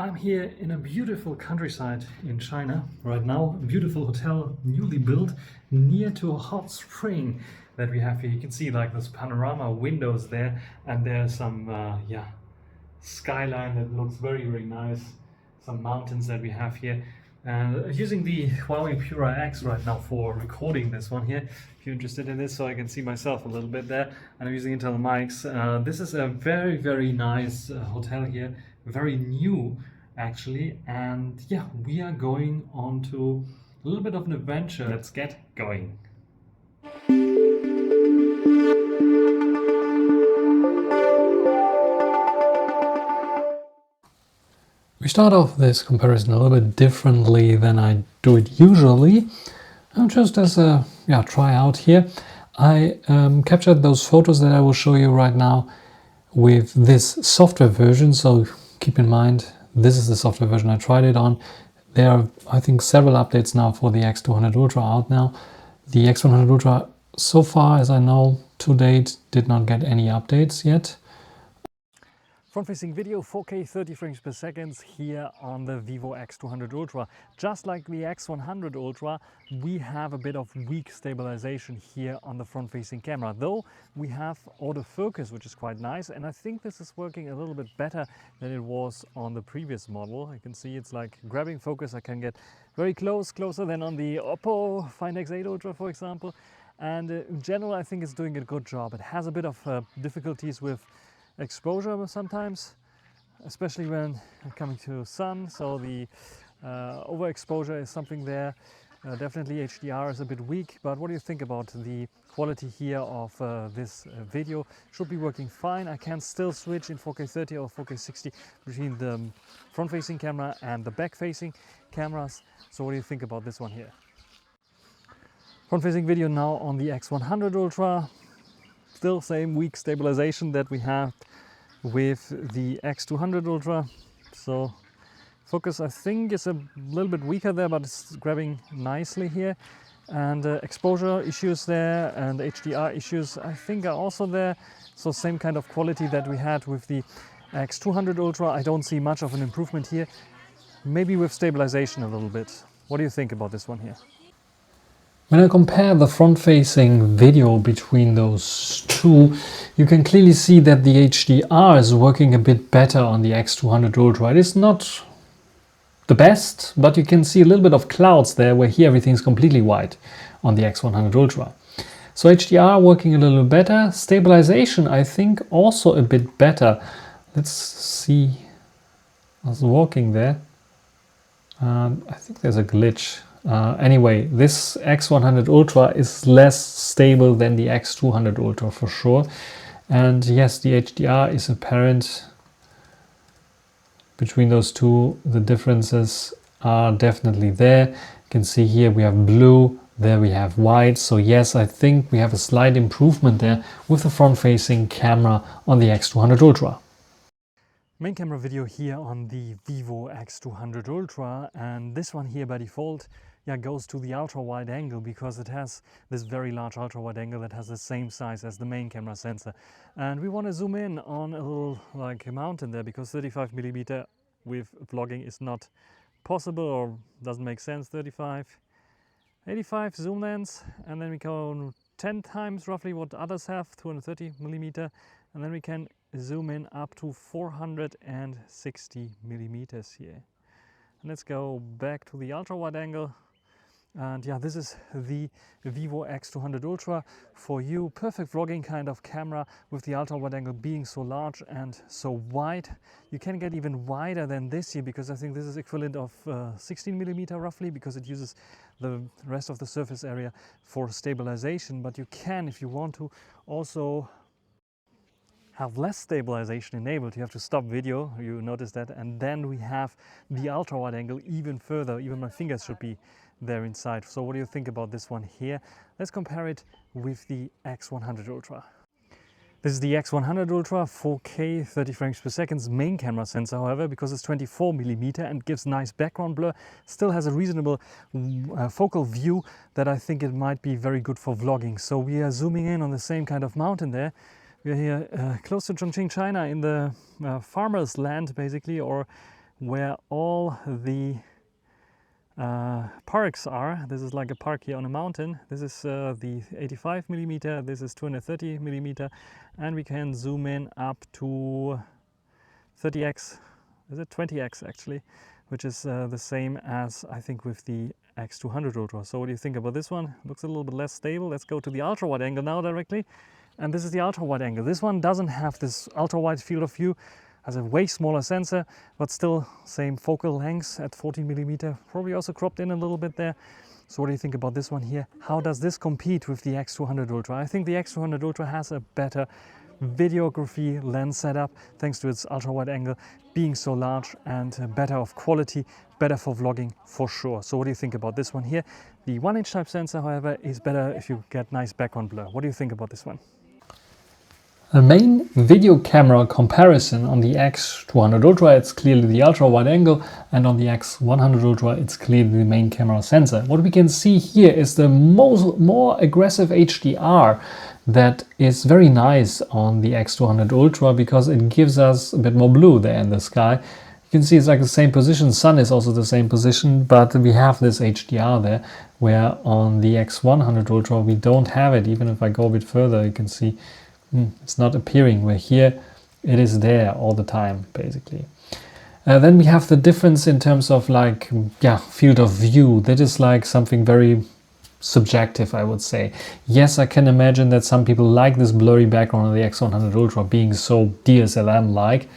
I'm here in a beautiful countryside in China right now, a beautiful hotel newly built near to a hot spring that we have here. You can see like this panorama windows there, and there's some skyline that looks very nice, some mountains that we have here. And using the Huawei Pura X right now for recording this one here, if you're interested in this, so I can see myself a little bit there. And I'm using internal mics. This is a very nice hotel here, very new actually. And yeah, we are going on to a little bit of an adventure. Let's get going. We start off this comparison a little bit differently than I do it usually. Just as a try out here, I captured those photos that I will show you right now with this software version. So keep in mind, this is the software version I tried it on. There are, I think, several updates now for the X200 Ultra out now. The X100 Ultra, so far as I know, to date, did not get any updates yet. Front-facing video, 4K 30 frames per second here on the Vivo X200 Ultra. Just like the X100 Ultra, we have a bit of weak stabilization here on the front-facing camera. Though we have autofocus, which is quite nice, and I think this is working a little bit better than it was on the previous model. I can see it's like grabbing focus. I can get very closer than on the Oppo Find X8 Ultra, for example. And in general, I think it's doing a good job. It has a bit of difficulties with exposure sometimes, especially when coming to sun, so the overexposure is something there. Definitely HDR is a bit weak, but what do you think about the quality here of this video? Should be working fine. I can still switch in 4K 30 or 4K 60 between the front-facing camera and the back-facing cameras. So what do you think about this one here? Front-facing video now on the X100 Ultra. Still same weak stabilization that we have with the X200 Ultra. So focus, I think, is a little bit weaker there, but it's grabbing nicely here. And exposure issues there and HDR issues, I think, are also there. So same kind of quality that we had with the X200 Ultra. I don't see much of an improvement here. Maybe with stabilization a little bit. What do you think about this one here? When I compare the front-facing video between those two, you can clearly see that the HDR is working a bit better on the X200 Ultra. It is not the best, but you can see a little bit of clouds there, where here everything's completely white on the X100 Ultra. So HDR working a little better. Stabilization, I think, also a bit better. Let's see. I was walking there. I think there's a glitch. Anyway, this X100 Ultra is less stable than the X200 Ultra for sure. And yes, the HDR is apparent between those two. The differences are definitely there. You can see here we have blue, there we have white. So yes, I think we have a slight improvement there with the front-facing camera on the X200 Ultra. Main camera video here on the Vivo X200 Ultra, and this one here by default goes to the ultra wide angle because it has this very large ultra wide angle that has the same size as the main camera sensor. And we want to zoom in on a little like a mountain there because 35mm with vlogging is not possible or doesn't make sense. 85 zoom lens, and then we go 10 times roughly what others have, 230mm, and then we can zoom in up to 460mm here. And let's go back to the ultra wide angle. And yeah, this is the Vivo X200 Ultra for you. Perfect vlogging kind of camera with the ultra wide angle being so large and so wide. You can get even wider than this here because I think this is equivalent of 16mm roughly, because it uses the rest of the surface area for stabilization. But you can, if you want to, also have less stabilization enabled. You have to stop video, you notice that, and then we have the ultra wide angle even further. Even my fingers should be there inside. So what do you think about this one here? Let's compare it with the X100 Ultra. This is the X100 Ultra 4K 30 frames per second main camera sensor, however, because it's 24mm and gives nice background blur, still has a reasonable focal view that I think it might be very good for vlogging. So we are zooming in on the same kind of mountain there. We are here close to Chongqing, China, in the farmer's land basically, or where all the parks are. This is like a park here on a mountain. This is the 85mm, this is 230mm, and we can zoom in up to 30x, is it 20x actually, which is the same as I think with the X200 Ultra. So what do you think about this one? Looks a little bit less stable. Let's go to the ultra wide angle now directly. And this is the ultra wide angle. This one doesn't have this ultra wide field of view, has a way smaller sensor, but still same focal length at 14mm, probably also cropped in a little bit there. So what do you think about this one here? How does this compete with the X200 Ultra? I think the X200 Ultra has a better videography lens setup thanks to its ultra wide angle being so large, and better of quality, better for vlogging for sure. So what do you think about this one here? The 1-inch type sensor, however, is better if you get nice background blur. What do you think about this one? The main video camera comparison on the X200 Ultra, it's clearly the ultra wide angle, and on the X100 Ultra, it's clearly the main camera sensor. What we can see here is the more aggressive HDR that is very nice on the X200 Ultra, because it gives us a bit more blue there in the sky. You can see it's like the same position, sun is also the same position, but we have this HDR there, where on the X100 Ultra we don't have it. Even if I go a bit further, you can see it's not appearing, where here it is there all the time, basically. Then we have the difference in terms of like, field of view. That is like something very subjective, I would say. Yes, I can imagine that some people like this blurry background on the X100 Ultra being so DSLM-like.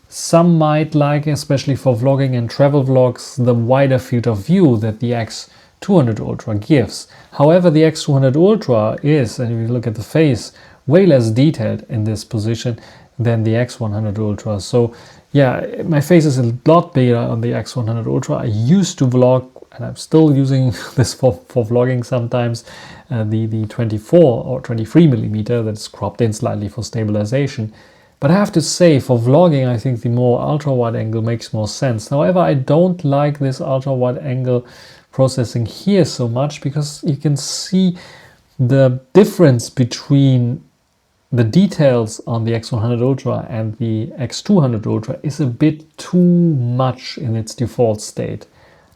Some might like, especially for vlogging and travel vlogs, the wider field of view that the X200 Ultra gives. However, the X200 Ultra is, and if you look at the face, way less detailed in this position than the X100 Ultra. So yeah, my face is a lot bigger on the X100 Ultra. I used to vlog, and I'm still using this for vlogging sometimes, the 24 or 23mm that's cropped in slightly for stabilization. But I have to say, for vlogging, I think the more ultra wide angle makes more sense. However, I don't like this ultra wide angle processing here so much, because you can see the difference between the details on the X100 Ultra and the X200 Ultra is a bit too much in its default state.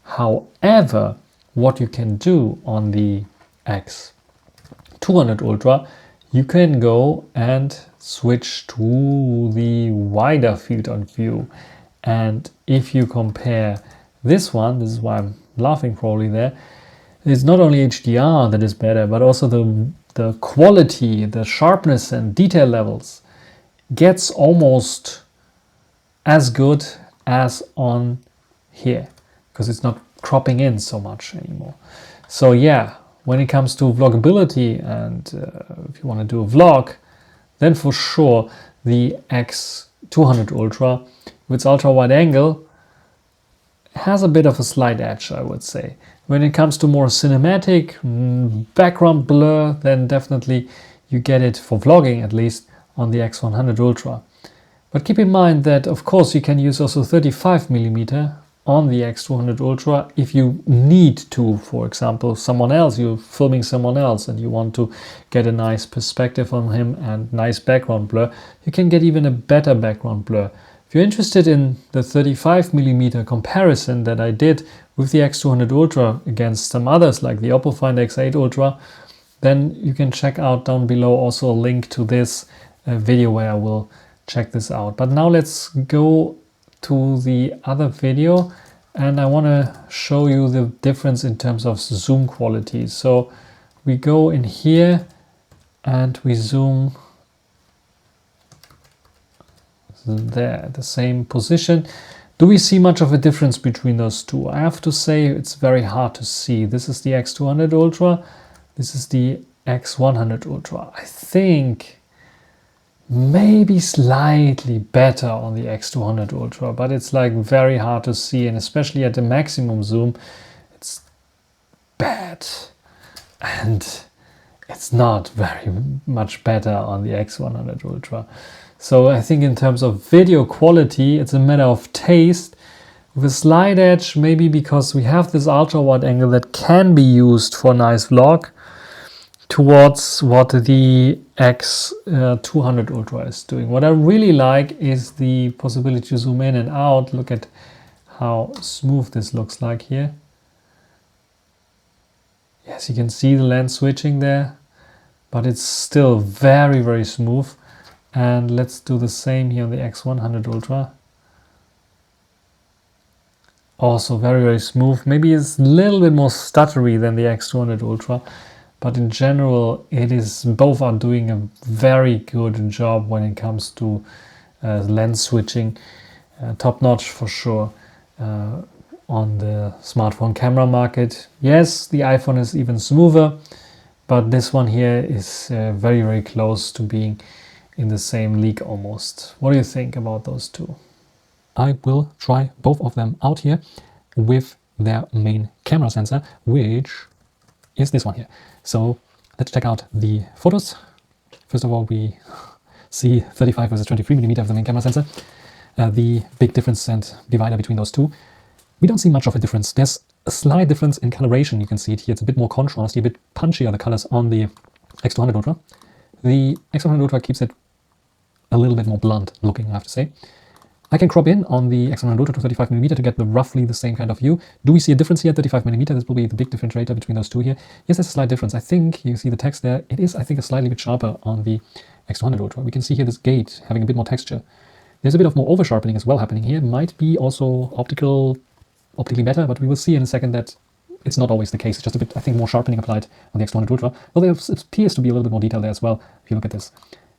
However, what you can do on the X200 Ultra, you can go and switch to the wider field of view. And if you compare this one, this is why I'm laughing probably there, it's not only HDR that is better, but also the quality, the sharpness and detail levels gets almost as good as on here, because it's not cropping in so much anymore. So yeah, when it comes to vloggability, and if you want to do a vlog, then for sure the X200 Ultra with its ultra wide angle has a bit of a slight edge, I would say. When it comes to more cinematic background blur, then definitely you get it, for vlogging at least, on the X100 Ultra. But keep in mind that of course you can use also 35mm on the X200 Ultra if you need to. For example, you're filming someone else and you want to get a nice perspective on him and nice background blur, you can get even a better background blur. If you're interested in the 35mm comparison that I did with the X200 Ultra against some others like the Oppo Find X8 Ultra, then you can check out down below also a link to this video where I will check this out. But now let's go to the other video, and I want to show you the difference in terms of zoom quality. So we go in here and we zoom there, the same position. Do we see much of a difference between those two? I have to say it's very hard to see. This is the X200 Ultra, this is the X100 Ultra. I think maybe slightly better on the X200 Ultra, but it's like very hard to see, and especially at the maximum zoom it's bad, and it's not very much better on the X100 Ultra. So I think in terms of video quality, it's a matter of taste, with a slight edge, maybe because we have this ultra wide angle that can be used for a nice vlog towards what the X200 Ultra is doing. What I really like is the possibility to zoom in and out. Look at how smooth this looks like here. Yes, you can see the lens switching there, but it's still very, very smooth. And let's do the same here on the X100 Ultra. Also very, very smooth. Maybe it's a little bit more stuttery than the X200 Ultra, but in general, both are doing a very good job when it comes to lens switching. Top notch for sure on the smartphone camera market. Yes, the iPhone is even smoother, but this one here is very, very close to being in the same league almost. What do you think about those two? I will try both of them out here with their main camera sensor, which is this one here. So let's check out the photos. First of all, we see 35 versus 23mm of the main camera sensor. The big difference and divider between those two. We don't see much of a difference. There's a slight difference in coloration. You can see it here. It's a bit more contrasty, a bit punchier, the colors on the X200 Ultra. The X100 Ultra keeps it a little bit more blunt looking, I have to say. I can crop in on the X100 Ultra to 35mm to get roughly the same kind of view. Do we see a difference here at 35mm? That's probably the big differentiator between those two here. Yes, there's a slight difference. I think you see the text there. It is, I think, a slightly bit sharper on the X200 Ultra. We can see here this gate having a bit more texture. There's a bit of more over sharpening as well happening here. Might be also optically better, but we will see in a second that it's not always the case. It's just a bit, I think, more sharpening applied on the X100 Ultra. Although there appears to be a little bit more detail there as well, if you look at this.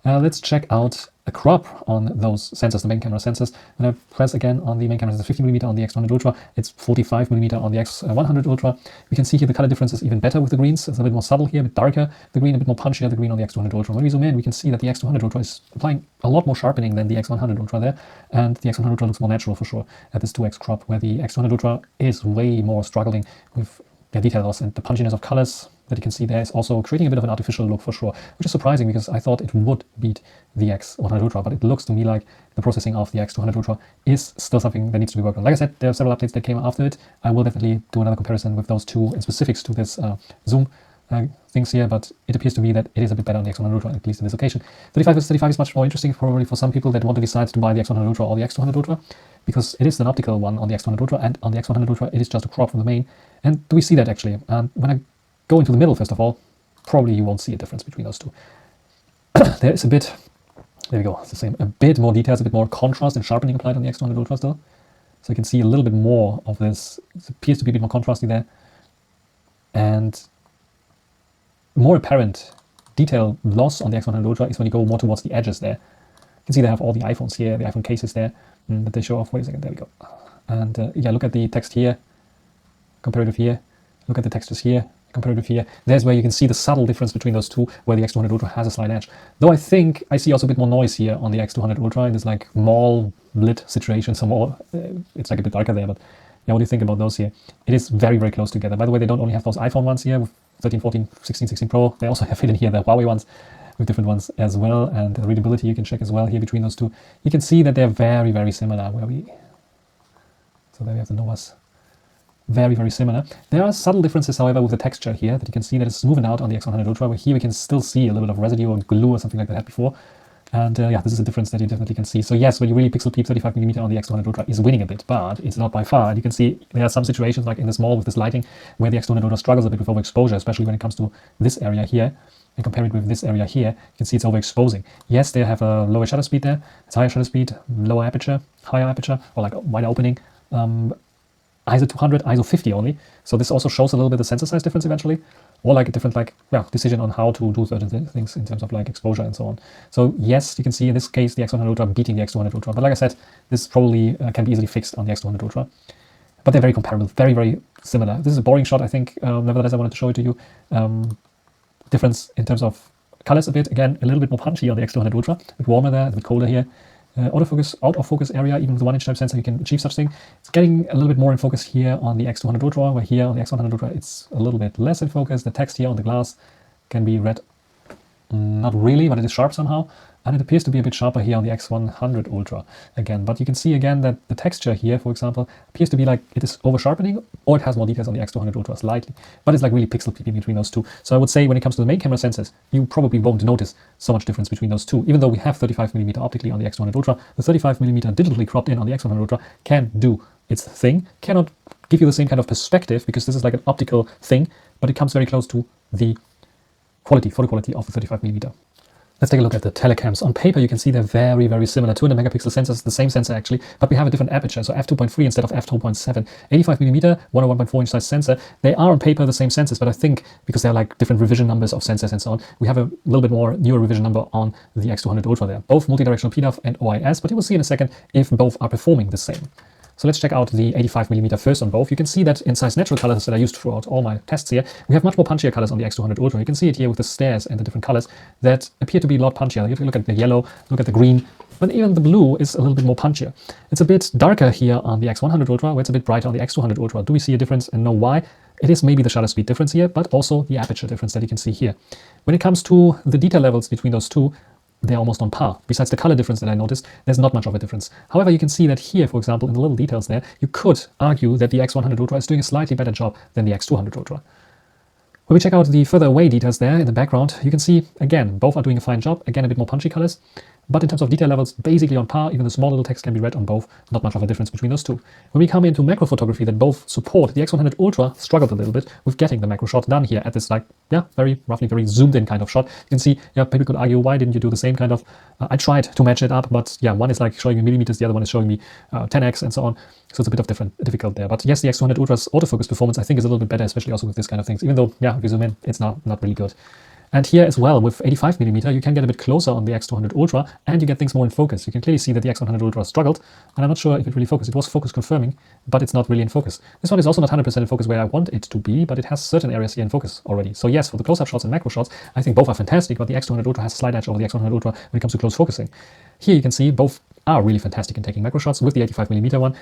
Let's check out a crop on those sensors, the main camera sensors. When I press again on the main camera, it's 50mm on the X100 Ultra, it's 45mm on the X100 Ultra. We can see here the color difference is even better with the greens. It's a bit more subtle here, a bit darker, the green, a bit more punchier, the green on the X200 Ultra. When we zoom in, we can see that the X200 Ultra is applying a lot more sharpening than the X100 Ultra there, and the X100 Ultra looks more natural for sure at this 2x crop, where the X200 Ultra is way more struggling with detail loss, and the punchiness of colors that you can see there is also creating a bit of an artificial look for sure, which is surprising because I thought it would beat the X100 Ultra, but it looks to me like the processing of the X200 Ultra is still something that needs to be worked on. Like I said, there are several updates that came after it. I will definitely do another comparison with those two in specifics to this zoom things here, but it appears to me that it is a bit better on the X100 Ultra, at least in this occasion. 35 versus 35 is much more interesting probably for some people that want to decide to buy the X100 Ultra or the X200 Ultra, because it is an optical one on the X100 Ultra, and on the X100 Ultra it is just a crop from the main. And do we see that actually? And when I go into the middle, first of all, probably you won't see a difference between those two. There is a bit, there we go, it's the same, a bit more details, a bit more contrast and sharpening applied on the X200 Ultra still. So you can see a little bit more of this. It appears to be a bit more contrasty there. And more apparent detail loss on the X100 Ultra is when you go more towards the edges there. You can see they have all the iPhones here, the iPhone cases there, that they show off. Wait a second, there we go. And yeah, look at the text here, comparative here. Look at the textures here, comparative here. There's where you can see the subtle difference between those two, where the X200 Ultra has a slight edge. Though I think I see also a bit more noise here on the X200 Ultra in this like mall lit situation. So more, it's like a bit darker there, but yeah, what do you think about those here? It is very, very close together. By the way, they don't only have those iPhone ones here with 13, 14, 16, 16 Pro. They also have hidden here the Huawei ones with different ones as well. And the readability you can check as well here between those two. You can see that they're very, very similar. So there we have the Novas. Very, very similar. There are subtle differences, however, with the texture here that you can see that it's smoothened out on the X100 Ultra, where here we can still see a little bit of residue or glue or something like that before. And yeah, this is a difference that you definitely can see. So yes, when you really pixel peep, 35mm on the X200 Ultra is winning a bit, but it's not by far. And you can see there are some situations like in this mall with this lighting where the X200 Ultra struggles a bit with overexposure, especially when it comes to this area here. And compare it with this area here, you can see it's overexposing. Yes, they have a lower shutter speed there. It's higher shutter speed, lower aperture, higher aperture, or like a wider opening. ISO 200, ISO 50 only. So this also shows a little bit the sensor size difference eventually, or like a different decision on how to do certain things in terms of like exposure and so on. So yes, you can see in this case the X100 Ultra beating the X200 Ultra. But like I said, this probably can be easily fixed on the X200 Ultra. But they're very comparable, very, very similar. This is a boring shot, I think. Nevertheless, I wanted to show it to you. Difference in terms of colors a bit. Again, a little bit more punchy on the X200 Ultra. A bit warmer there, a bit colder here. Autofocus, out of focus area, even with the 1-inch type sensor, you can achieve such thing. It's getting a little bit more in focus here on the X200 Ultra, where here on the X100 Ultra it's a little bit less in focus. The text here on the glass can be read, not really, but it is sharp somehow. and it appears to be a bit sharper here on the X100 Ultra again. But you can see again that the texture here, for example, appears to be like it is over sharpening, or it has more details on the X200 Ultra slightly, but it's like really pixel peeping between those two. So I would say when it comes to the main camera sensors, you probably won't notice so much difference between those two. Even though we have 35mm optically on the X200 Ultra, the 35mm digitally cropped in on the X100 Ultra can do its thing, cannot give you the same kind of perspective because this is like an optical thing, but it comes very close to the quality, photo quality of the 35mm. Let's take a look at the telecams. On paper, you can see they're very, very similar. 200 megapixel sensors, the same sensor actually, but we have a different aperture. So f2.3 instead of f2.7. 85mm, 101.4 inch size sensor. They are on paper the same sensors, but I think because they're like different revision numbers of sensors and so on, we have a little bit more newer revision number on the X200 Ultra there. Both multi-directional PDAF and OIS, but you will see in a second if both are performing the same. So let's check out the 85mm first on both. You can see that in size natural colors that I used throughout all my tests here, we have much more punchier colors on the X200 Ultra. You can see it here with the stairs and the different colors that appear to be a lot punchier. If you look at the yellow, look at the green, but even the blue is a little bit more punchier. It's a bit darker here on the X100 Ultra, where it's a bit brighter on the X200 Ultra. Do we see a difference and know why? It is maybe the shutter speed difference here, but also the aperture difference that you can see here. When it comes to the detail levels between those two, they're almost on par. Besides the color difference that I noticed, there's not much of a difference. However, you can see that here, for example, in the little details there, you could argue that the X100 Ultra is doing a slightly better job than the X200 Ultra. When we check out the further away details there in the background, you can see, again, both are doing a fine job. Again, a bit more punchy colors. But in terms of detail levels, basically on par. Even the small little text can be read on both. Not much of a difference between those two. When we come into macro photography that both support, the X100 Ultra struggled a little bit with getting the macro shot done here at this, like, very roughly, very zoomed in kind of shot. You can see, people could argue, why didn't you do the same kind of, I tried to match it up, but one is like showing me millimeters, the other one is showing me 10x and so on. So it's a bit of difficult there. But yes, the X200 Ultra's autofocus performance, I think, is a little bit better, especially also with this kind of things. Even though, if you zoom in, it's not really good. And here as well, with 85mm, you can get a bit closer on the X200 Ultra, and you get things more in focus. You can clearly see that the X100 Ultra struggled, and I'm not sure if it really focused. It was focus confirming, but it's not really in focus. This one is also not 100% in focus where I want it to be, but it has certain areas here in focus already. So yes, for the close-up shots and macro shots, I think both are fantastic, but the X200 Ultra has a slight edge over the X100 Ultra when it comes to close focusing. Here you can see both are really fantastic in taking macro shots with the 85mm one.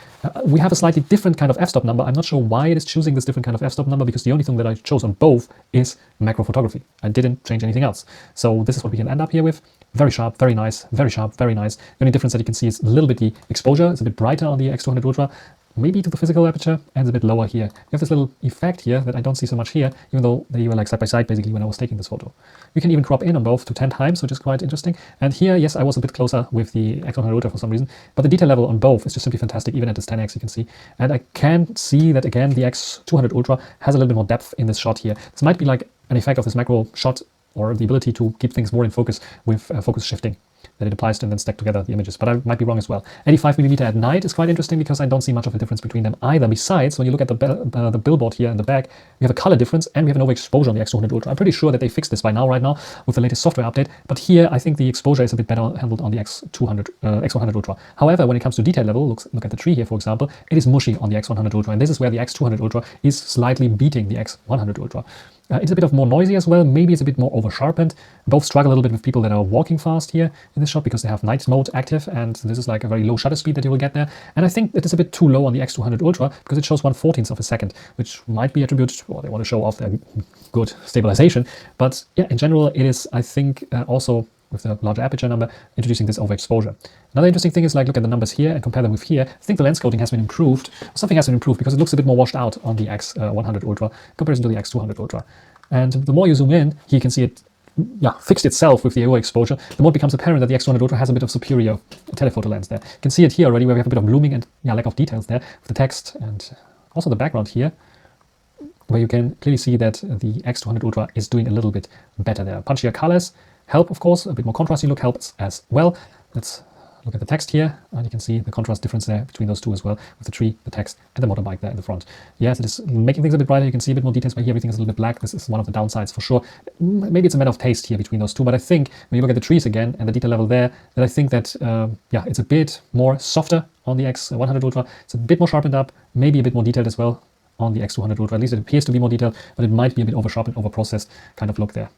We have a slightly different kind of f-stop number. I'm not sure why it is choosing this different kind of f-stop number, because the only thing that I chose on both is macro photography. I didn't change anything else. So this is what we can end up here with. Very sharp, very nice, very sharp, very nice. The only difference that you can see is a little bit the exposure. It's a bit brighter on the X200 Ultra, maybe to the physical aperture, and it's a bit lower here. You have this little effect here that I don't see so much here, even though they were like side by side basically when I was taking this photo. You can even crop in on both to 10 times, which is quite interesting. And here, yes, I was a bit closer with the X100 Ultra for some reason, but the detail level on both is just simply fantastic, even at this 10x you can see. And I can see that again, the X200 Ultra has a little bit more depth in this shot here. This might be like an effect of this macro shot, or the ability to keep things more in focus with focus shifting that it applies to and then stack together the images, but I might be wrong as well. 85mm at night is quite interesting because I don't see much of a difference between them either. Besides, when you look at the billboard here in the back, we have a color difference and we have an overexposure on the X200 Ultra. I'm pretty sure that they fixed this by now, right now, with the latest software update, but here I think the exposure is a bit better handled on the X100 Ultra. However, when it comes to detail level, look at the tree here, for example, it is mushy on the X100 Ultra, and this is where the X200 Ultra is slightly beating the X100 Ultra. It's a bit of more noisy as well. Maybe it's a bit more over sharpened. Both struggle a little bit with people that are walking fast here in this shot because they have night mode active, and this is like a very low shutter speed that you will get there. And I think it is a bit too low on the X200 Ultra because it shows 1/14 of a second, which might be attributed, or they want to show off their good stabilization. But yeah, in general, it is, I think, also with the larger aperture number, introducing this overexposure. Another interesting thing is, like, look at the numbers here and compare them with here. I think the lens coating has been improved. Something has been improved because it looks a bit more washed out on the X100 Ultra in comparison to the X200 Ultra. And the more you zoom in, here you can see it fixed itself with the overexposure. The more it becomes apparent that the X100 Ultra has a bit of superior telephoto lens there. You can see it here already where we have a bit of blooming and lack of details there with the text, and also the background here, where you can clearly see that the X200 Ultra is doing a little bit better there. Punchier colors help, of course. A bit more contrasty look helps as well. Let's look at the text here, and you can see the contrast difference there between those two as well, with the tree, the text, and the motorbike there in the front. Yes, it is making things a bit brighter. You can see a bit more details, but here everything is a little bit black. This is one of the downsides for sure. Maybe it's a matter of taste here between those two, but I think when you look at the trees again and the detail level there, that I think that it's a bit more softer on the X100 Ultra. It's a bit more sharpened up, maybe a bit more detailed as well. on the X200 Ultra. At least it appears to be more detailed, but it might be a bit over sharpened, over processed kind of look there.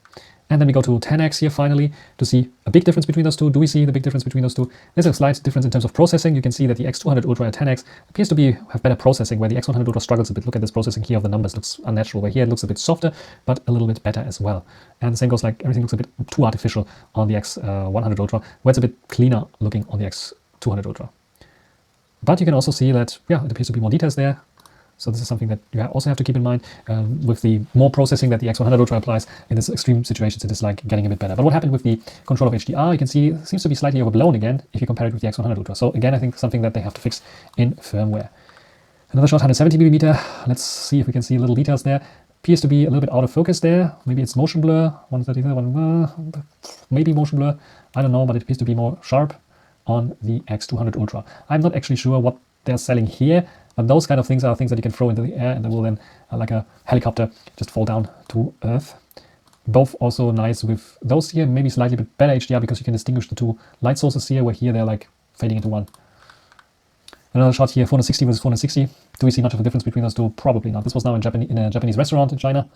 And then we go to 10x here finally to see a big difference between those two. Do we see the big difference between those two? There's a slight difference in terms of processing. You can see that the X200 Ultra at 10x appears to have better processing, where the X100 Ultra struggles a bit. Look at this processing here of the numbers, looks unnatural, where here it looks a bit softer, but a little bit better as well. And the same goes, like, everything looks a bit too artificial on the X100 Ultra, where it's a bit cleaner looking on the X200 Ultra. But you can also see that, yeah, it appears to be more details there. So this is something that you also have to keep in mind with the more processing that the X100 Ultra applies in this extreme situations. It is like getting a bit better. But what happened with the control of HDR, you can see it seems to be slightly overblown again if you compare it with the X100 Ultra. So again, I think something that they have to fix in firmware. Another shot, 170mm. Let's see if we can see little details there. Appears to be a little bit out of focus there. Maybe it's motion blur. 137, maybe motion blur. I don't know, but it appears to be more sharp on the X200 Ultra. I'm not actually sure what they're selling here, but those kind of things are things that you can throw into the air and they will then, like a helicopter, just fall down to Earth. Both also nice with those here, maybe slightly bit better HDR because you can distinguish the two light sources here, where here they're like fading into one. Another shot here, 460 versus 460. Do we see much of a difference between those two? Probably not. This was now in a Japanese restaurant in China.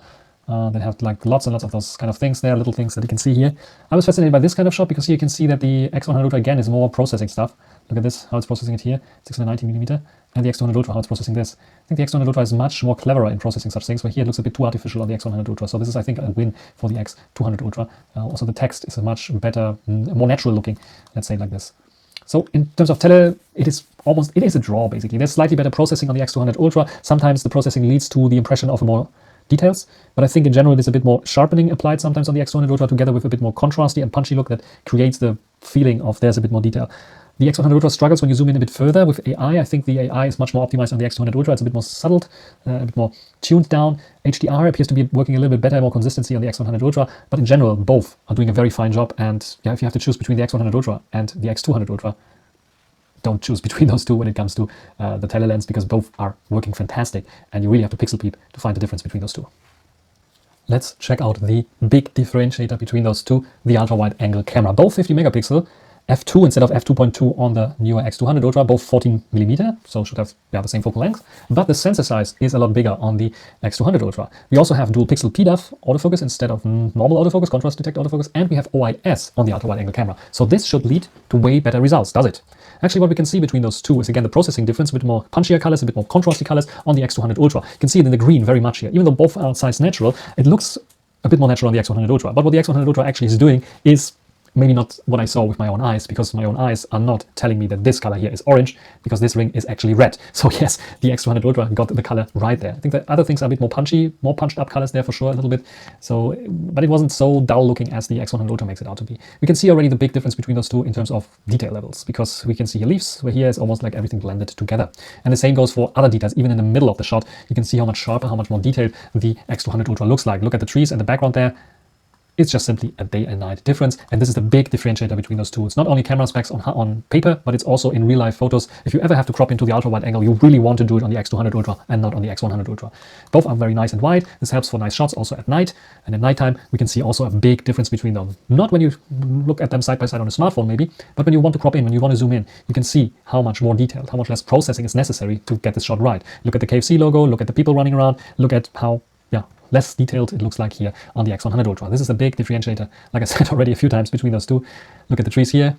They have like lots and lots of those kind of things there, little things that you can see here. I was fascinated by this kind of shot because here you can see that the X100 Ultra again is more processing stuff. Look at this, how it's processing it here, 690mm, and the X200 Ultra, how it's processing this. I think the X200 Ultra is much more cleverer in processing such things, where here it looks a bit too artificial on the X100 Ultra. So this is, I think, a win for the X200 Ultra. Also the text is a much better, more natural looking, let's say like this. So in terms of tele, it is a draw basically. There's slightly better processing on the X200 Ultra. Sometimes the processing leads to the impression of more details, but I think in general there's a bit more sharpening applied sometimes on the X200 Ultra, together with a bit more contrasty and punchy look that creates the feeling of there's a bit more detail. The X100 Ultra struggles when you zoom in a bit further with AI. I think the AI is much more optimized on the X200 Ultra. It's a bit more subtle, a bit more tuned down. HDR appears to be working a little bit better, more consistency on the X100 Ultra, but in general both are doing a very fine job. And yeah, if you have to choose between the X100 Ultra and the X200 Ultra, don't choose between those two when it comes to the tele-lens, because both are working fantastic and you really have to pixel peep to find the difference between those two. Let's check out the big differentiator between those two, the ultra-wide angle camera. Both 50 megapixel, f2 instead of f2.2 on the newer X200 Ultra, both 14mm, so should have the same focal length, but the sensor size is a lot bigger on the X200 Ultra. We also have dual pixel PDAF autofocus instead of normal autofocus, contrast detect autofocus, and we have OIS on the ultra-wide angle camera. So this should lead to way better results, does it? Actually, what we can see between those two is again the processing difference, a bit more punchier colors, a bit more contrasty colors on the X200 Ultra. You can see it in the green very much here. Even though both are size natural, it looks a bit more natural on the X100 Ultra. But what the X100 Ultra actually is doing is maybe not what I saw with my own eyes, because my own eyes are not telling me that this color here is orange, because this ring is actually red. So yes, the X200 Ultra got the color right there. I think the other things are a bit more punchy, more punched up colors there for sure, a little bit. So, but it wasn't so dull looking as the X100 Ultra makes it out to be. We can see already the big difference between those two in terms of detail levels, because we can see here leaves, where here is almost like everything blended together. And the same goes for other details. Even in the middle of the shot, you can see how much sharper, how much more detailed the X200 Ultra looks like. Look at the trees and the background there. It's just simply a day and night difference, and this is the big differentiator between those two. It's not only camera specs on paper, but it's also in real life photos. If you ever have to crop into the ultra wide angle, you really want to do it on the X200 Ultra and not on the X100 Ultra. Both are very nice and wide. This helps for nice shots also at night, and at nighttime we can see also a big difference between them. Not when you look at them side by side on a smartphone maybe, but when you want to crop in, when you want to zoom in, you can see how much more detailed, how much less processing is necessary to get this shot right. Look at the KFC logo, look at the people running around, look at how less detailed it looks like here on the X100 Ultra. This is a big differentiator, like I said already a few times, between those two. Look at the trees here,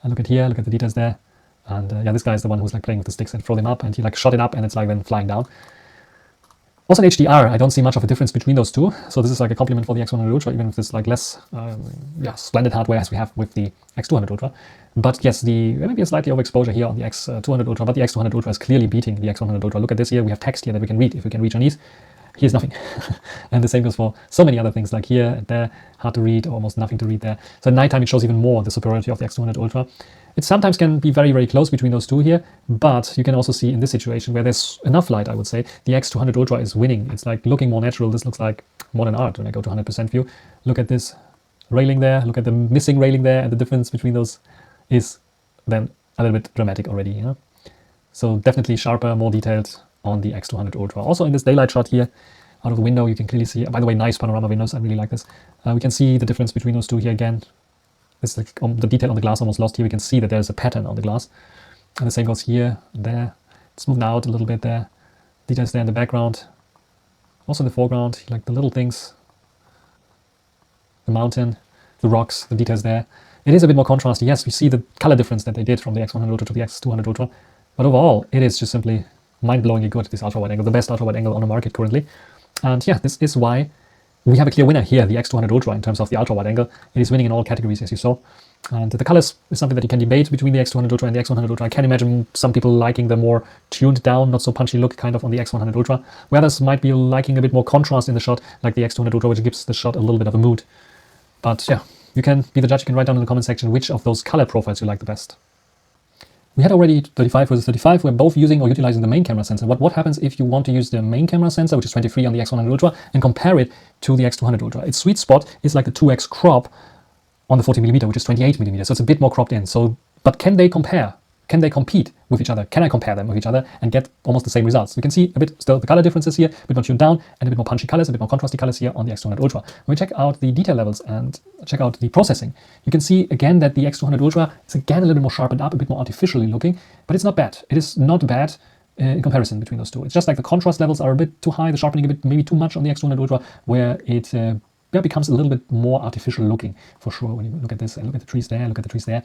and look at here, look at the details there. And yeah, this guy is the one who's like playing with the sticks and throw them up, and he like shot it up and it's like then flying down. Also in HDR, I don't see much of a difference between those two. So this is like a compliment for the X100 Ultra, even with this like less splendid hardware as we have with the X200 Ultra. But yes, there may be a slightly overexposure here on the X200 Ultra, but the X200 Ultra is clearly beating the X100 Ultra. Look at this here, we have text here that we can read if we can read Chinese. Here's nothing. And the same goes for so many other things, like here and there, hard to read, almost nothing to read there. So at nighttime it shows even more the superiority of the X200 Ultra. It sometimes can be very, very close between those two here, but you can also see in this situation where there's enough light, I would say, the X200 Ultra is winning. It's like looking more natural. This looks like modern art when I go to 100% view. Look at this railing there, look at the missing railing there, and the difference between those is then a little bit dramatic already, you know? So definitely sharper, more detailed on the X200 Ultra. Also in this daylight shot here, out of the window, you can clearly see, by the way, nice panorama windows, I really like this. We can see the difference between those two here again. It's like the detail on the glass almost lost here. We can see that there's a pattern on the glass. And the same goes here and there. It's moved out a little bit there. Details there in the background, also in the foreground, like the little things, the mountain, the rocks, the details there. It is a bit more contrasty. Yes, we see the color difference that they did from the X100 Ultra to the X200 Ultra, but overall, it is just simply mind-blowingly good, this ultra-wide angle, the best ultra-wide angle on the market currently. And yeah, this is why we have a clear winner here, the X200 Ultra, in terms of the ultra-wide angle. It is winning in all categories, as you saw. And the colors is something that you can debate between the X200 Ultra and the X100 Ultra. I can imagine some people liking the more tuned down, not so punchy look kind of on the X100 Ultra, where others might be liking a bit more contrast in the shot, like the X200 Ultra, which gives the shot a little bit of a mood. But yeah, you can be the judge. You can write down in the comment section which of those color profiles you like the best. We had already 35 versus 35. We're both using or utilizing the main camera sensor. What happens if you want to use the main camera sensor, which is 23 on the X100 Ultra, and compare it to the X200 Ultra? Its sweet spot is like the 2x crop on the 40mm, which is 28mm. So it's a bit more cropped in. So, but can they compare? Can they compete with each other? Can I compare them with each other and get almost the same results? We can see a bit still the color differences here, a bit more tuned down and a bit more punchy colors, a bit more contrasty colors here on the X200 Ultra. When we check out the detail levels and check out the processing, you can see again that the X200 Ultra is again a little bit more sharpened up, a bit more artificially looking, but it's not bad. It is not bad in comparison between those two. It's just like the contrast levels are a bit too high, the sharpening a bit maybe too much on the X200 Ultra, where it becomes a little bit more artificial looking for sure. When you look at this and look at the trees there, look at the trees there.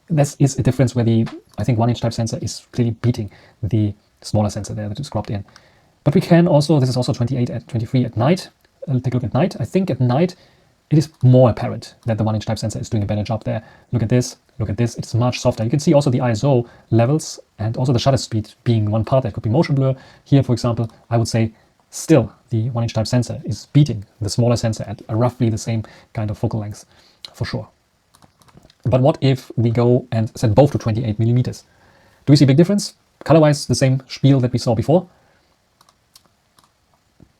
This is a difference where the, I think, 1-inch type sensor is clearly beating the smaller sensor there that is cropped in. But we can also, this is also 28 at 23 at night. Take a look at night. I think at night it is more apparent that the 1-inch type sensor is doing a better job there. Look at this, it's much softer. You can see also the ISO levels and also the shutter speed being one part. That could be motion blur. Here, for example, I would say still the 1-inch type sensor is beating the smaller sensor at roughly the same kind of focal length, for sure. But what if we go and set both to 28mm? Do we see a big difference? Color-wise, the same spiel that we saw before.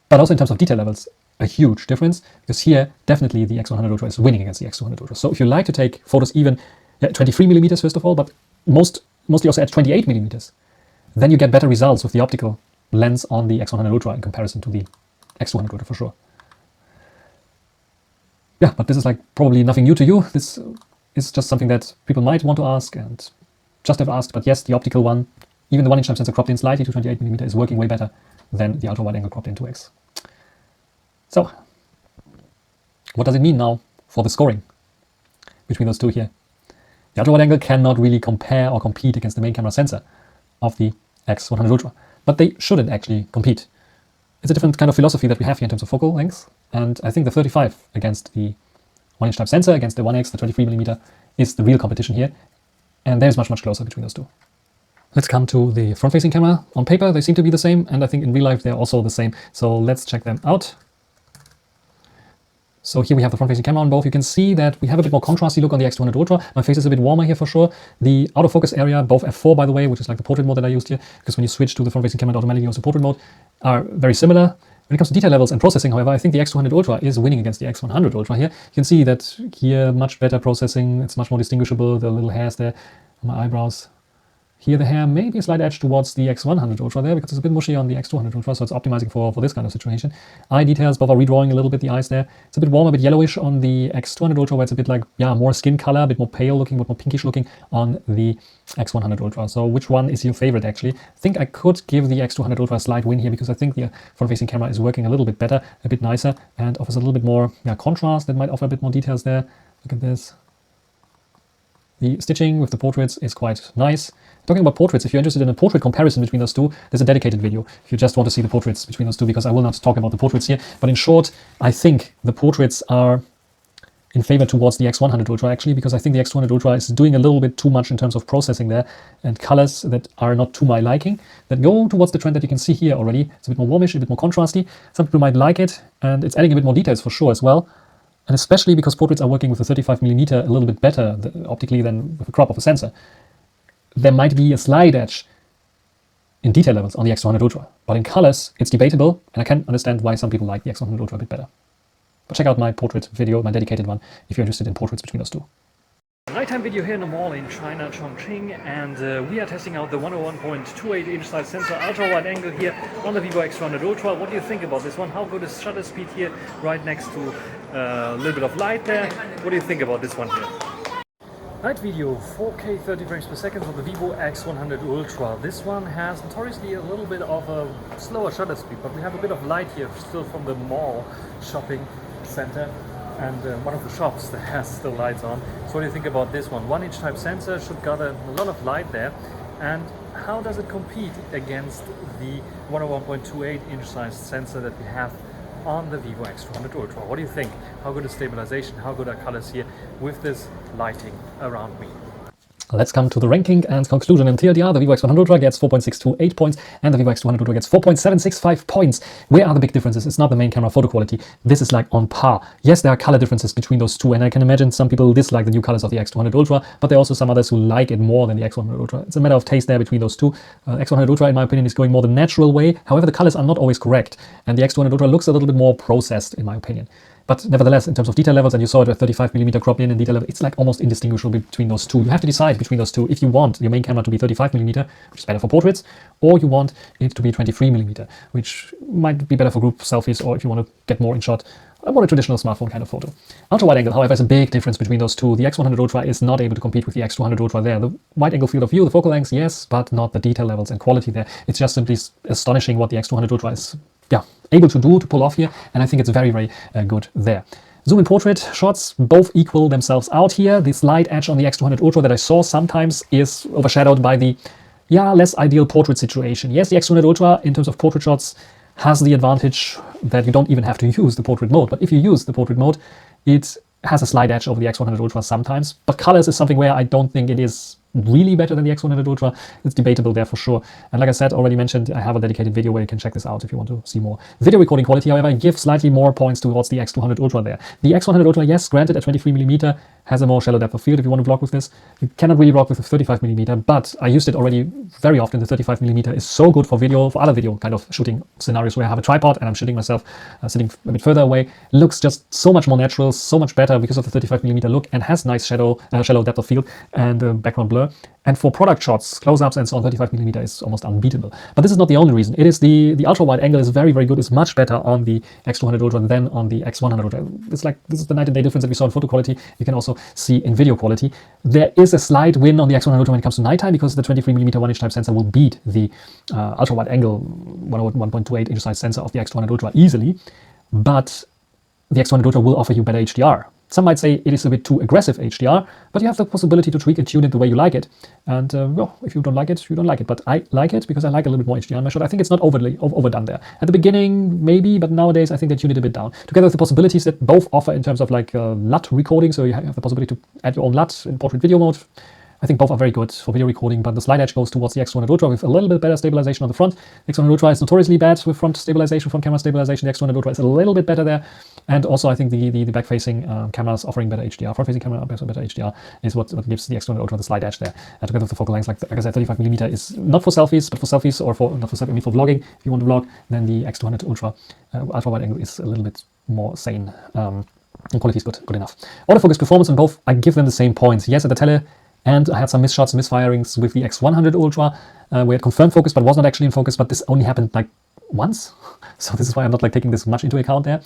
But also in terms of detail levels, a huge difference, because here definitely the X100 Ultra is winning against the X200 Ultra. So if you like to take photos even 23mm first of all, but mostly also at 28mm, then you get better results with the optical lens on the X100 Ultra in comparison to the X200 Ultra for sure. Yeah, but this is like probably nothing new to you. This is just something that people might want to ask and just have asked. But yes, the optical one, even the 1-inch type sensor cropped in slightly to 28mm, is working way better than the ultra wide angle cropped in 2x. So, what does it mean now for the scoring between those two here? The ultra wide angle cannot really compare or compete against the main camera sensor of the X100 Ultra, but they shouldn't actually compete. It's a different kind of philosophy that we have here in terms of focal length, and I think the 35 against the 1-inch type sensor against the 1x, the 23mm, is the real competition here, and there's much closer between those two. Let's come to the front-facing camera. On paper, they seem to be the same, and I think in real life they're also the same. So let's check them out. So here we have the front-facing camera on both. You can see that we have a bit more contrasty look on the X200 Ultra. My face is a bit warmer here for sure. The autofocus area, both f4 by the way, which is like the portrait mode that I used here, because when you switch to the front-facing camera, it automatically goes to portrait mode, are very similar. When it comes to detail levels and processing, however, I think the X200 Ultra is winning against the X100 Ultra here. You can see that here, much better processing. It's much more distinguishable, the little hairs there on my eyebrows. Here the hair may be a slight edge towards the X100 Ultra there, because it's a bit mushy on the X200 Ultra, so it's optimizing for this kind of situation. Eye details, both are redrawing a little bit the eyes there. It's a bit warmer, a bit yellowish on the X200 Ultra, where it's a bit like, yeah, more skin color, a bit more pale looking, a bit more pinkish looking on the X100 Ultra. So which one is your favorite actually? I think I could give the X200 Ultra a slight win here, because I think the front-facing camera is working a little bit better, a bit nicer, and offers a little bit more contrast. That might offer a bit more details there. Look at this. The stitching with the portraits is quite nice. Talking about portraits, if you're interested in a portrait comparison between those two, there's a dedicated video if you just want to see the portraits between those two, because I will not talk about the portraits here. But in short, I think the portraits are in favor towards the X100 Ultra actually, because I think the X200 Ultra is doing a little bit too much in terms of processing there, and colors that are not to my liking, that go towards the trend that you can see here already. It's a bit more warmish, a bit more contrasty. Some people might like it, and it's adding a bit more details for sure as well. And especially because portraits are working with the 35mm a little bit better optically than with the crop of a sensor, there might be a slight edge in detail levels on the X100 Ultra. But in colors, it's debatable, and I can understand why some people like the X100 Ultra a bit better. But check out my portrait video, my dedicated one, if you're interested in portraits between those two. Nighttime video here in the mall in China, Chongqing, and we are testing out the 101.28-inch size sensor ultra wide angle here on the Vivo X100 Ultra. What do you think about this one? How good is shutter speed here right next to a little bit of light there? What do you think about this one here? Night video, 4K 30 frames per second for the Vivo X100 Ultra. This one has notoriously a little bit of a slower shutter speed, but we have a bit of light here still from the mall shopping center and one of the shops that has still lights on. So what do you think about this one? 1-inch type sensor should gather a lot of light there. And how does it compete against the 101.28 inch sized sensor that we have on the Vivo X200 Ultra? What do you think? How good is stabilization? How good are colors here with this lighting around me? Let's come to the ranking and conclusion. In TLDR, the Vivo X100 Ultra gets 4.628 points and the Vivo X200 Ultra gets 4.765 points. Where are the big differences? It's not the main camera photo quality. This is like on par. Yes, there are color differences between those two, and I can imagine some people dislike the new colors of the X200 Ultra, but there are also some others who like it more than the X100 Ultra. It's a matter of taste there between those two. X100 Ultra, in my opinion, is going more the natural way. However, the colors are not always correct, and the X200 Ultra looks a little bit more processed, in my opinion. But nevertheless, in terms of detail levels, and you saw it at 35mm crop in detail level, it's like almost indistinguishable between those two. You have to decide between those two if you want your main camera to be 35mm, which is better for portraits, or you want it to be 23mm, which might be better for group selfies, or if you want to get more in shot, a more traditional smartphone kind of photo. Ultra wide angle, however, is a big difference between those two. The X100 Ultra is not able to compete with the X200 Ultra there. The wide angle field of view, the focal lengths, yes, but not the detail levels and quality there. It's just simply astonishing what the X200 Ultra is able to do, to pull off here, and I think it's very, very good there. Zoom in portrait shots both equal themselves out here. The slight edge on the X200 Ultra that I saw sometimes is overshadowed by the less ideal portrait situation. Yes, the X200 Ultra in terms of portrait shots has the advantage that you don't even have to use the portrait mode, but if you use the portrait mode, it has a slight edge over the X100 Ultra sometimes. But colors is something where I don't think it is really better than the X100 Ultra. It's debatable there for sure. And like I said, already mentioned, I have a dedicated video where you can check this out if you want to see more. Video recording quality, however, gives slightly more points towards the X200 Ultra there. The X100 Ultra, yes, granted at 23mm, has a more shallow depth of field if you want to vlog with this. You cannot really vlog with a 35mm, but I used it already very often. The 35mm is so good for video, for other video kind of shooting scenarios where I have a tripod and I'm shooting myself sitting a bit further away. It looks just so much more natural, so much better because of the 35mm look, and has nice shallow depth of field and background blur. And for product shots, close-ups and so on, 35mm is almost unbeatable. But this is not the only reason. It is the ultra-wide angle is very, very good. It's much better on the X200 Ultra than on the X100 Ultra. It's like, this is the night and day difference that we saw in photo quality. You can also see in video quality. There is a slight win on the X100 Ultra when it comes to nighttime, because the 23mm 1-inch type sensor will beat the ultra-wide angle 1.28 inch size sensor of the X200 Ultra easily. But the X100 Ultra will offer you better HDR. Some might say it is a bit too aggressive HDR, but you have the possibility to tweak and tune it the way you like it. And well, if you don't like it, you don't like it. But I like it because I like a little bit more HDR in my shot. I think it's not overdone there. At the beginning, maybe, but nowadays I think they tune it a bit down. Together with the possibilities that both offer in terms of like LUT recording, so you have the possibility to add your own LUT in portrait video mode. I think both are very good for video recording, but the slight edge goes towards the X100 Ultra with a little bit better stabilization on the front. The X100 Ultra is notoriously bad with front stabilization, front camera stabilization. The X100 Ultra is a little bit better there. And also I think the back-facing cameras offering better HDR. Front-facing camera better HDR is what gives the X100 Ultra the slight edge there. And together with the focal length, like I said, 35mm is not for selfies, but for selfies, or for, not for selfies, I mean for vlogging. If you want to vlog, then the X200 Ultra ultra-wide angle is a little bit more sane. And quality is good enough. Autofocus performance on both, I give them the same points. Yes, at the tele, and I had some misshots, misfirings with the X100 Ultra, where it confirmed focus but was not actually in focus, but this only happened like once. So this is why I'm not like taking this much into account there.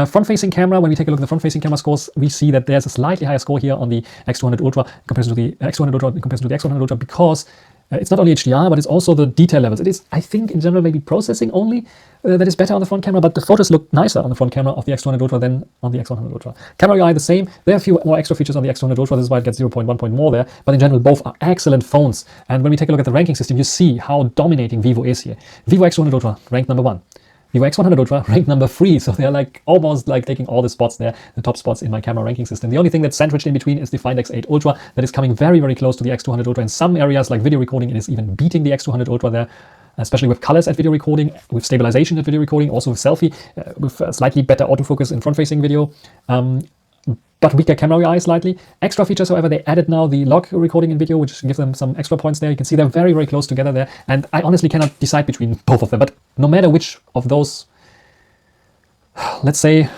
Front-facing camera, when we take a look at the front-facing camera scores, we see that there's a slightly higher score here on the X200 Ultra in comparison to the X100 Ultra because it's not only HDR, but it's also the detail levels. It is, I think, in general, maybe processing only that is better on the front camera, but the photos look nicer on the front camera of the X200 Ultra than on the X100 Ultra. Camera UI the same. There are a few more extra features on the X200 Ultra. This is why it gets 0.1 point more there. But in general, both are excellent phones. And when we take a look at the ranking system, you see how dominating Vivo is here. Vivo X200 Ultra ranked number 1. Vivo X100 Ultra ranked number 3, so they're like almost like taking all the spots there, the top spots in my camera ranking system. The only thing that's sandwiched in between is the Find X8 Ultra that is coming very, very close to the X200 Ultra. In some areas like video recording, it is even beating the X200 Ultra there, especially with colors at video recording, with stabilization at video recording, also with selfie, with slightly better autofocus in front-facing video. But weaker camera UI slightly. Extra features, however, they added now the log recording in video, which gives them some extra points there. You can see they're very, very close together there. And I honestly cannot decide between both of them. But no matter which of those, let's say,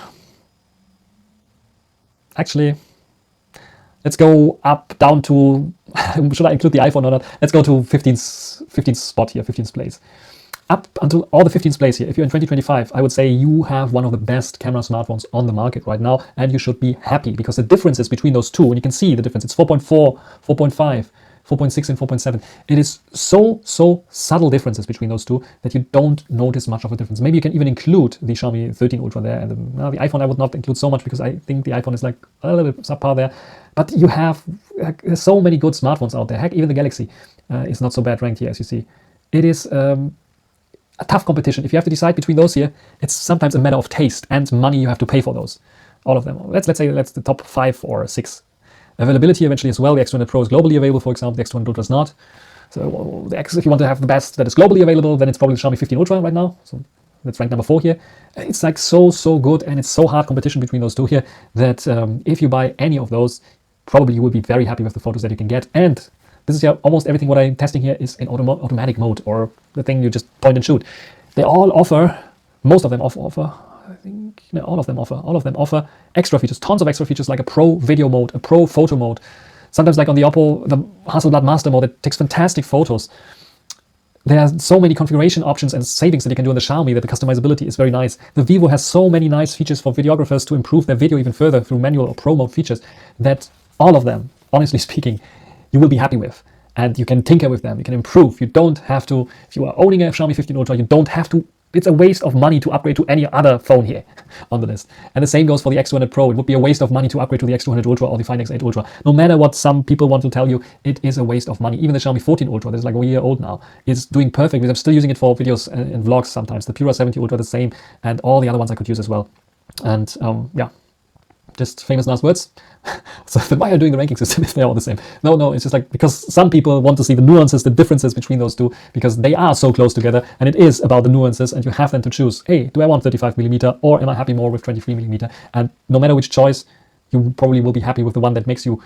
actually, let's go up, down to, should I include the iPhone or not? Let's go to 15th spot here, 15th place. up until all the 15 displays here, if you're in 2025, I would say you have one of the best camera smartphones on the market right now, and you should be happy because the differences between those two, and you can see the difference, it's 4.4, 4.5, 4.6 and 4.7. It is so subtle differences between those two that you don't notice much of a difference. Maybe you can even include the Xiaomi 13 Ultra there, and the iPhone I would not include so much because I think the iPhone is like a little bit subpar there. But you have so many good smartphones out there. Heck, even the Galaxy is not so bad ranked here, as you see. It is a tough competition. If you have to decide between those here, it's sometimes a matter of taste and money you have to pay for those. All of them. Let's say that's the top 5 or 6. Availability eventually as well. The X200 Pro is globally available, for example. The X200 Ultra is not. So the X, if you want to have the best that is globally available, then it's probably the Xiaomi 15 Ultra right now. So that's ranked number 4 here. It's like so good, and it's so hard competition between those two here that if you buy any of those, probably you will be very happy with the photos that you can get. And this is almost everything what I'm testing here is in automatic mode, or the thing you just point and shoot. They all offer, most of them offer, I think, no, all of them offer extra features, tons of extra features like a pro video mode, a pro photo mode. Sometimes like on the Oppo, the Hasselblad Master mode that takes fantastic photos. There are so many configuration options and settings that you can do on the Xiaomi that the customizability is very nice. The Vivo has so many nice features for videographers to improve their video even further through manual or pro mode features that all of them, honestly speaking, you will be happy with. And you can tinker with them, you can improve. You don't have to, if you are owning a Xiaomi 15 Ultra, you don't have to, it's a waste of money to upgrade to any other phone here on the list. And the same goes for the X200 Pro. It would be a waste of money to upgrade to the X200 Ultra or the Find X8 Ultra. No matter what some people want to tell you, it is a waste of money. Even the Xiaomi 14 Ultra, that is like a year old now, is doing perfect because I'm still using it for videos and vlogs sometimes. The Pura 70 Ultra the same, and all the other ones I could use as well. And yeah, just famous last words. So then why are you doing the ranking system if they're all the same? No, it's just like because some people want to see the nuances, the differences between those two, because they are so close together, and it is about the nuances, and you have them to choose. Hey, do I want 35mm or am I happy more with 23mm? And no matter which choice, you probably will be happy with the one that makes you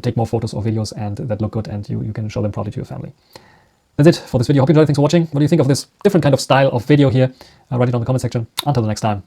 take more photos or videos and that look good, and you can show them proudly to your family. That's it for this video. Hope you enjoyed. Thanks for watching. What do you think of this different kind of style of video here? Write it down in the comment section. Until the next time.